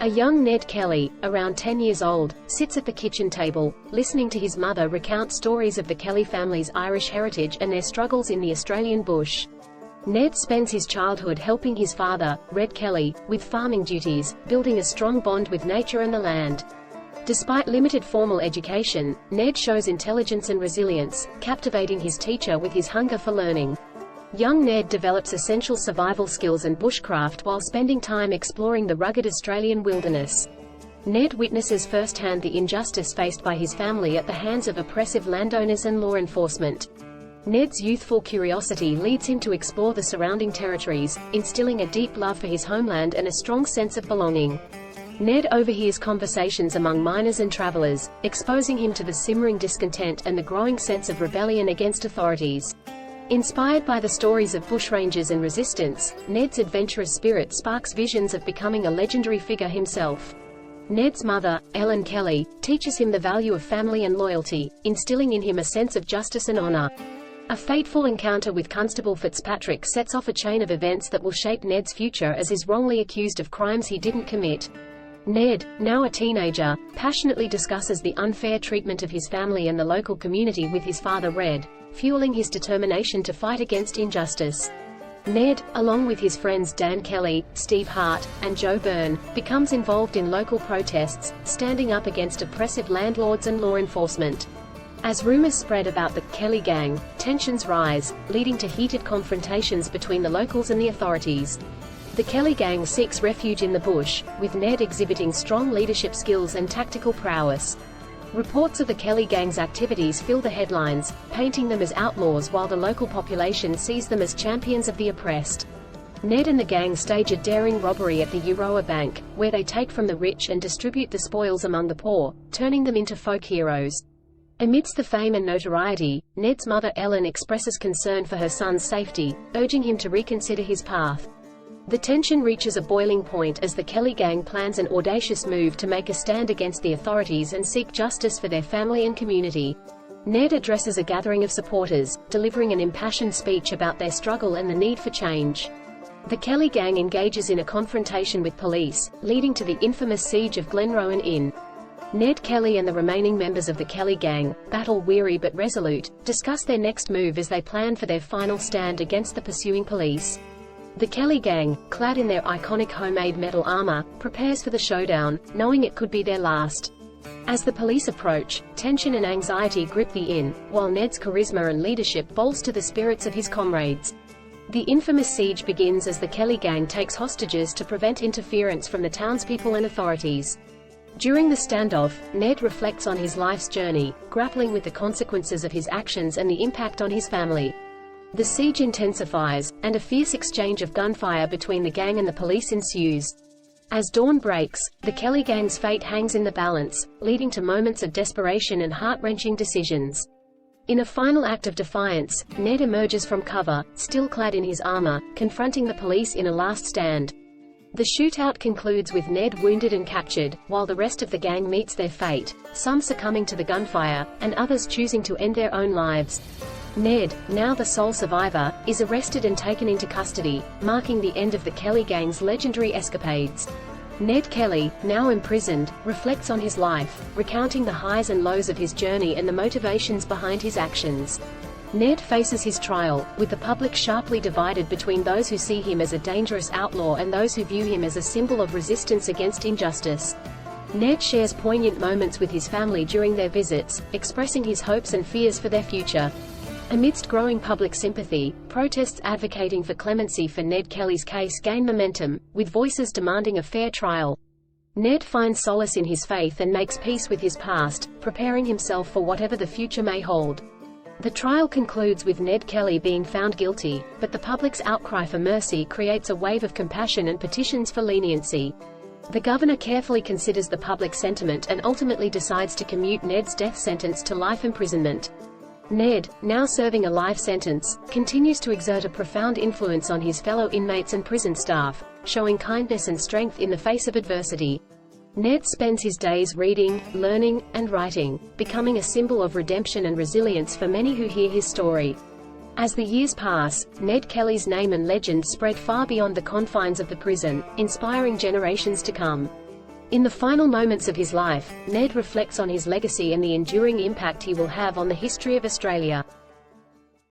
A young Ned Kelly, around 10 years old, sits at the kitchen table, listening to his mother recount stories of the Kelly family's Irish heritage and their struggles in the Australian bush. Ned spends his childhood helping his father, Red Kelly, with farming duties, building a strong bond with nature and the land. Despite limited formal education, Ned shows intelligence and resilience, captivating his teacher with his hunger for learning. Young Ned develops essential survival skills and bushcraft while spending time exploring the rugged Australian wilderness. Ned witnesses firsthand the injustice faced by his family at the hands of oppressive landowners and law enforcement. Ned's youthful curiosity leads him to explore the surrounding territories, instilling a deep love for his homeland and a strong sense of belonging. Ned overhears conversations among miners and travelers, exposing him to the simmering discontent and the growing sense of rebellion against authorities. Inspired by the stories of bushrangers and resistance, Ned's adventurous spirit sparks visions of becoming a legendary figure himself. Ned's mother, Ellen Kelly, teaches him the value of family and loyalty, instilling in him a sense of justice and honor. A fateful encounter with Constable Fitzpatrick sets off a chain of events that will shape Ned's future as he's wrongly accused of crimes he didn't commit. Ned, now a teenager, passionately discusses the unfair treatment of his family and the local community with his father Red, fueling his determination to fight against injustice. Ned, along with his friends Dan Kelly, Steve Hart, and Joe Byrne, becomes involved in local protests, standing up against oppressive landlords and law enforcement. As rumors spread about the Kelly gang, tensions rise, leading to heated confrontations between the locals and the authorities. The Kelly gang seeks refuge in the bush, with Ned exhibiting strong leadership skills and tactical prowess. Reports of the Kelly gang's activities fill the headlines, painting them as outlaws while the local population sees them as champions of the oppressed. Ned and the gang stage a daring robbery at the Euroa Bank, where they take from the rich and distribute the spoils among the poor, turning them into folk heroes. Amidst the fame and notoriety, Ned's mother Ellen expresses concern for her son's safety, urging him to reconsider his path. The tension reaches a boiling point as the Kelly gang plans an audacious move to make a stand against the authorities and seek justice for their family and community. Ned addresses a gathering of supporters, delivering an impassioned speech about their struggle and the need for change. The Kelly gang engages in a confrontation with police, leading to the infamous siege of Glenrowan Inn. Ned Kelly and the remaining members of the Kelly gang, battle-weary but resolute, discuss their next move as they plan for their final stand against the pursuing police. The Kelly gang, clad in their iconic homemade metal armor, prepares for the showdown, knowing it could be their last. As the police approach, tension and anxiety grip the inn, while Ned's charisma and leadership bolster the spirits of his comrades. The infamous siege begins as the Kelly gang takes hostages to prevent interference from the townspeople and authorities. During the standoff, Ned reflects on his life's journey, grappling with the consequences of his actions and the impact on his family. The siege intensifies, and a fierce exchange of gunfire between the gang and the police ensues. As dawn breaks, the Kelly gang's fate hangs in the balance, leading to moments of desperation and heart-wrenching decisions. In a final act of defiance, Ned emerges from cover, still clad in his armor, confronting the police in a last stand. The shootout concludes with Ned wounded and captured, while the rest of the gang meets their fate, some succumbing to the gunfire, and others choosing to end their own lives. Ned, now the sole survivor, is arrested and taken into custody, marking the end of the Kelly gang's legendary escapades. Ned Kelly, now imprisoned, reflects on his life, recounting the highs and lows of his journey and the motivations behind his actions. Ned faces his trial, with the public sharply divided between those who see him as a dangerous outlaw and those who view him as a symbol of resistance against injustice. Ned shares poignant moments with his family during their visits, expressing his hopes and fears for their future. Amidst growing public sympathy, protests advocating for clemency for Ned Kelly's case gain momentum, with voices demanding a fair trial. Ned finds solace in his faith and makes peace with his past, preparing himself for whatever the future may hold. The trial concludes with Ned Kelly being found guilty, but the public's outcry for mercy creates a wave of compassion and petitions for leniency. The governor carefully considers the public sentiment and ultimately decides to commute Ned's death sentence to life imprisonment. Ned, now serving a life sentence, continues to exert a profound influence on his fellow inmates and prison staff, showing kindness and strength in the face of adversity. Ned spends his days reading, learning, and writing, becoming a symbol of redemption and resilience for many who hear his story. As the years pass, Ned Kelly's name and legend spread far beyond the confines of the prison, inspiring generations to come. In the final moments of his life, Ned reflects on his legacy and the enduring impact he will have on the history of Australia.